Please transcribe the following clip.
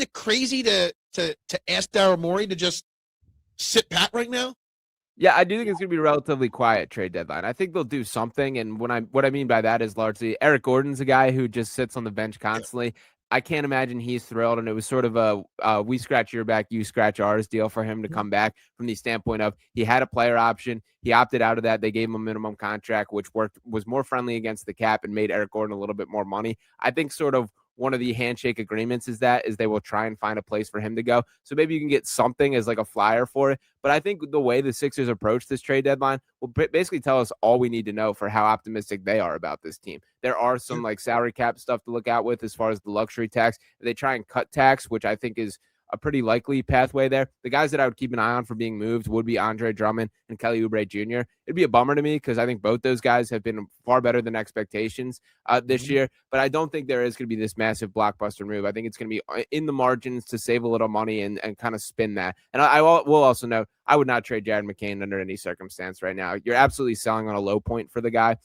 it crazy to ask Daryl Morey to just sit pat right now? Yeah, I do think it's going to be a relatively quiet trade deadline. I think they'll do something, and what I mean by that is largely Eric Gordon's a guy who just sits on the bench constantly. I can't imagine he's thrilled, and it was sort of a we scratch your back, you scratch ours deal for him to come back from the standpoint of he had a player option. He opted out of that. They gave him a minimum contract, which was more friendly against the cap and made Eric Gordon a little bit more money. I think sort of one of the handshake agreements is they will try and find a place for him to go. So maybe you can get something as like a flyer for it. But I think the way the Sixers approach this trade deadline will basically tell us all we need to know for how optimistic they are about this team. There are some like salary cap stuff to look out with as far as the luxury tax. They try and cut tax, which I think is a pretty likely pathway there. The guys that I would keep an eye on for being moved would be Andre Drummond and Kelly Oubre Jr. It'd be a bummer to me because I think both those guys have been far better than expectations this year, but I don't think there is going to be this massive blockbuster move. I think it's going to be in the margins to save a little money and kind of spin that. And I will also note, I would not trade Jared McCain under any circumstance right now. You're absolutely selling on a low point for the guy.